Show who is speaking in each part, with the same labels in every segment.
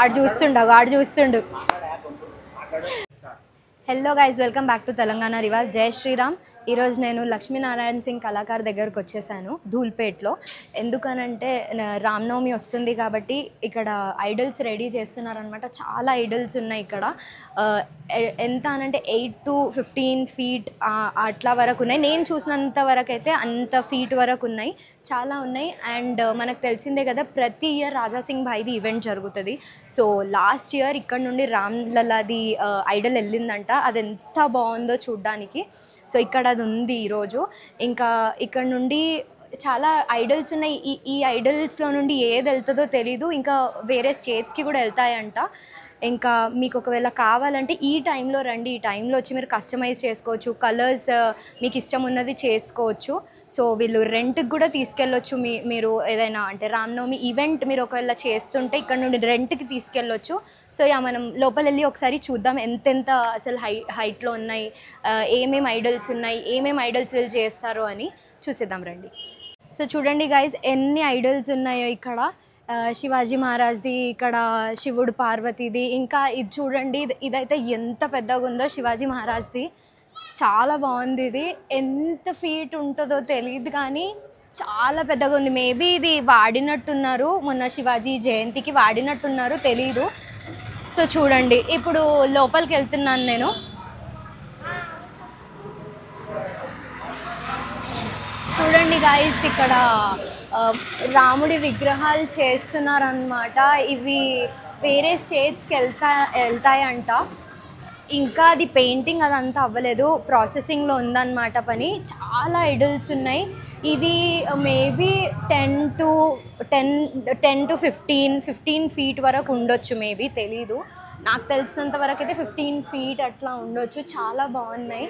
Speaker 1: ఆడు చూస్తుండు. Hello guys, welcome back to Telangana Rivaaz. జై శ్రీరామ్. ఈరోజు నేను లక్ష్మీనారాయణ సింగ్ కళాకార్ దగ్గరకు వచ్చేసాను ధూల్పేట్లో. ఎందుకనంటే రామ్నవమి వస్తుంది కాబట్టి ఇక్కడ ఐడల్స్ రెడీ చేస్తున్నారనమాట. చాలా ఐడల్స్ ఉన్నాయి ఇక్కడ. ఎంత అనంటే 8 to 15 feet అట్లా వరకు ఉన్నాయి. నేను చూసినంత వరకు అయితే అంత ఫీట్ వరకు ఉన్నాయి, చాలా ఉన్నాయి. అండ్ మనకు తెలిసిందే కదా, ప్రతి ఇయర్ రాజాసింగ్ భాయ్ది ఈవెంట్ జరుగుతుంది. సో లాస్ట్ ఇయర్ ఇక్కడ నుండి రామ్లలాది ఐడల్ వెళ్ళిందంట. అది ఎంత బాగుందో చూడ్డానికి. సో ఇక్కడ అది ఉంది ఈరోజు. ఇంకా ఇక్కడ నుండి చాలా ఐడల్స్ ఉన్నాయి. ఈ ఐడల్స్లో నుండి ఏది వెళ్తుందో తెలీదు. ఇంకా వేరే స్టేట్స్కి కూడా వెళ్తాయంట. ఇంకా మీకు ఒకవేళ కావాలంటే ఈ టైంలో రండి. ఈ టైంలో వచ్చి మీరు కస్టమైజ్ చేసుకోవచ్చు, కలర్స్ మీకు ఇష్టం ఉన్నది చేసుకోవచ్చు. సో వీళ్ళు రెంట్కి కూడా తీసుకెళ్ళొచ్చు. మీరు ఏదైనా అంటే రామ్నవమి ఈవెంట్ మీరు ఒకవేళ చేస్తుంటే ఇక్కడ నుండి రెంట్కి తీసుకెళ్ళొచ్చు. సో మనం లోపల వెళ్ళి ఒకసారి చూద్దాం ఎంతెంత అసలు హైట్లో ఉన్నాయి, ఏమేమి ఐడల్స్ ఉన్నాయి, ఏమేమి ఐడల్స్ వీళ్ళు చేస్తారో అని చూసేద్దాం రండి. సో చూడండి గైజ్, ఎన్ని ఐడల్స్ ఉన్నాయో ఇక్కడ. శివాజీ మహారాజ్ది, ఇక్కడ శివుడు పార్వతీది. ఇంకా ఇది చూడండి, ఇదైతే ఎంత పెద్దగా ఉందో శివాజీ మహారాజ్ది. చాలా బాగుంది. ఇది ఎంత ఫీట్ ఉంటుందో తెలియదు కానీ చాలా పెద్దగా ఉంది. మేబీ ఇది వాడినట్టున్నారు, మొన్న శివాజీ జయంతికి వాడినట్టున్నారు, తెలీదు. సో చూడండి, ఇప్పుడు లోపలికి వెళ్తున్నాను నేను. చూడండి గాయస్, ఇక్కడ రాముడి విగ్రహాలు చేస్తున్నారన్నమాట. ఇవి వేరే స్టేట్స్కి వెళ్తాయంట. ఇంకా అది పెయింటింగ్ అదంతా అవ్వలేదు, ప్రాసెసింగ్లో ఉందన్నమాట పని. చాలా ఐడల్స్ ఉన్నాయి. ఇది మేబీ 10 to 15 feet వరకు ఉండొచ్చు, మేబీ తెలీదు. నాకు తెలిసినంత వరకు అయితే 15 feet అట్లా ఉండొచ్చు. చాలా బాగున్నాయి.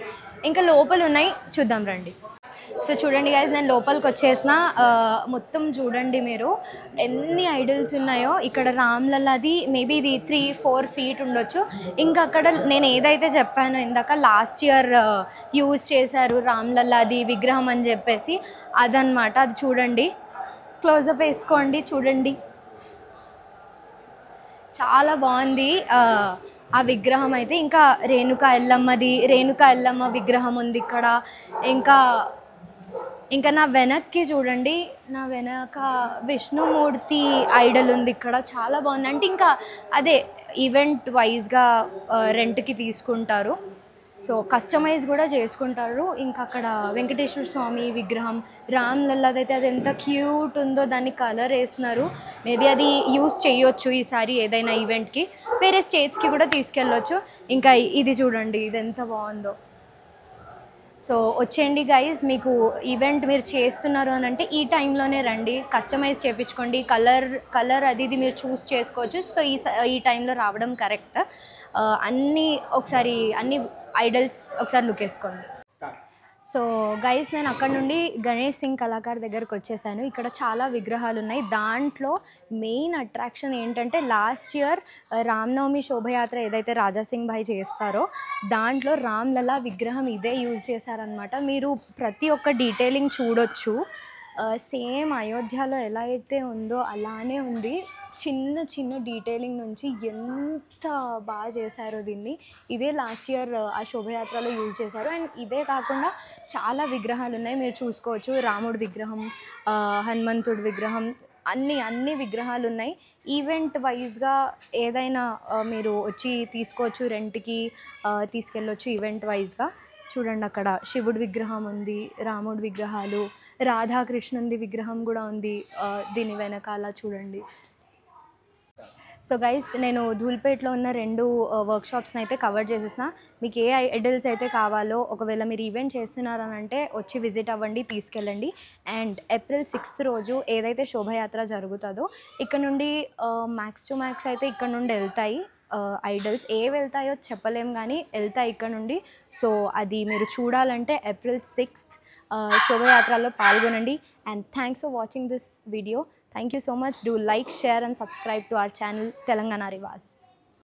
Speaker 1: ఇంకా లోపల ఉన్నాయి, చూద్దాం రండి. సో చూడండి గైస్, నేను లోపలికి వచ్చేసిన. మొత్తం చూడండి మీరు ఎన్ని ఐడల్స్ ఉన్నాయో. ఇక్కడ రామ్లలాది మేబీ ఇది 3-4 feet ఉండొచ్చు. ఇంకా అక్కడ నేను ఏదైతే చెప్పానో ఇందాక, లాస్ట్ ఇయర్ యూజ్ చేశారు రామ్లలాది విగ్రహం అని చెప్పేసి, అదనమాట. అది చూడండి, క్లోజప్ వేసుకోండి, చూడండి చాలా బాగుంది ఆ విగ్రహం అయితే. ఇంకా రేణుకా ఎల్లమ్మ విగ్రహం ఉంది ఇక్కడ. ఇంకా నా వెనక్కి చూడండి, నా వెనక విష్ణుమూర్తి ఐడల్ ఉంది ఇక్కడ. చాలా బాగుంది. అంటే ఇంకా అదే ఈవెంట్ వైజ్గా రెంట్కి తీసుకుంటారు. సో కస్టమైజ్ కూడా చేసుకుంటారు. ఇంకా అక్కడ వెంకటేశ్వర స్వామి విగ్రహం, రామ్లల్లాది అయితే అది ఎంత క్యూట్ ఉందో, దాన్ని కలర్ వేస్తున్నారు. మేబీ అది యూస్ చేయొచ్చు ఈసారి ఏదైనా ఈవెంట్కి. వేరే స్టేట్స్కి కూడా తీసుకెళ్ళొచ్చు. ఇంకా ఇది చూడండి, ఇది ఎంత బాగుందో. సో వచ్చేయండి గైజ్, మీకు ఈవెంట్ మీరు చేస్తున్నారు అని అంటే ఈ టైంలోనే రండి, కస్టమైజ్ చేయించుకోండి. కలర్ అది ఇది మీరు చూస్ చేసుకోవచ్చు. సో ఈ టైంలో రావడం కరెక్ట్. అన్ని ఐడల్స్ ఒకసారి లుక్ వేసుకోండి. సో గైస్, నేను అక్కడ నుండి గణేష్ సింగ్ కళాకార్ దగ్గరకు వచ్చేసాను. ఇక్కడ చాలా విగ్రహాలు ఉన్నాయి. దాంట్లో మెయిన్ అట్రాక్షన్ ఏంటంటే, లాస్ట్ ఇయర్ రామ్నవమి శోభయాత్ర ఏదైతే రాజాసింగ్ భాయ్ చేస్తారో దాంట్లో రామ్లలా విగ్రహం ఇదే యూజ్ చేశారనమాట. మీరు ప్రతి ఒక్క డీటెయిలింగ్ చూడొచ్చు. సేమ్ అయోధ్యలో ఎలా అయితే ఉందో అలానే ఉంది. చిన్న డీటెయిలింగ్ నుంచి ఎంత బాగా చేశారో దీన్ని. ఇదే లాస్ట్ ఇయర్ ఆ శోభయాత్రలో యూజ్ చేశారు. అండ్ ఇదే కాకుండా చాలా విగ్రహాలు ఉన్నాయి, మీరు చూసుకోవచ్చు. రాముడి విగ్రహం, హనుమంతుడి విగ్రహం, అన్ని విగ్రహాలు ఉన్నాయి. ఈవెంట్ వైజ్గా ఏదైనా మీరు వచ్చి తీసుకోవచ్చు, రెంట్కి తీసుకెళ్ళొచ్చు ఈవెంట్ వైజ్గా. చూడండి, అక్కడ శివుడి విగ్రహం ఉంది, రాముడి విగ్రహాలు, రాధాకృష్ణుడి విగ్రహం కూడా ఉంది దీని వెనకాల చూడండి. సో గైస్, నేను ధూల్పేట్లో ఉన్న 2 వర్క్షాప్స్ని అయితే కవర్ చేసేసిన. మీకు ఏ ఐడల్స్ అయితే కావాలో, ఒకవేళ మీరు ఈవెంట్ చేస్తున్నారనంటే వచ్చి విజిట్ అవ్వండి, తీసుకెళ్ళండి. అండ్ April 6th రోజు ఏదైతే శోభయాత్ర జరుగుతుందో ఇక్కడ నుండి మ్యాక్స్ టు మ్యాక్స్ అయితే ఇక్కడ నుండి వెళ్తాయి ఐడల్స్. వెళ్తాయో చెప్పలేం కానీ వెళ్తాయి ఇక్కడ నుండి. సో అది మీరు చూడాలంటే April 6th శోభయాత్రలో పాల్గొనండి. And thanks for watching this video. Thank you so much. Do like, share and subscribe to our channel Telangana Rivas.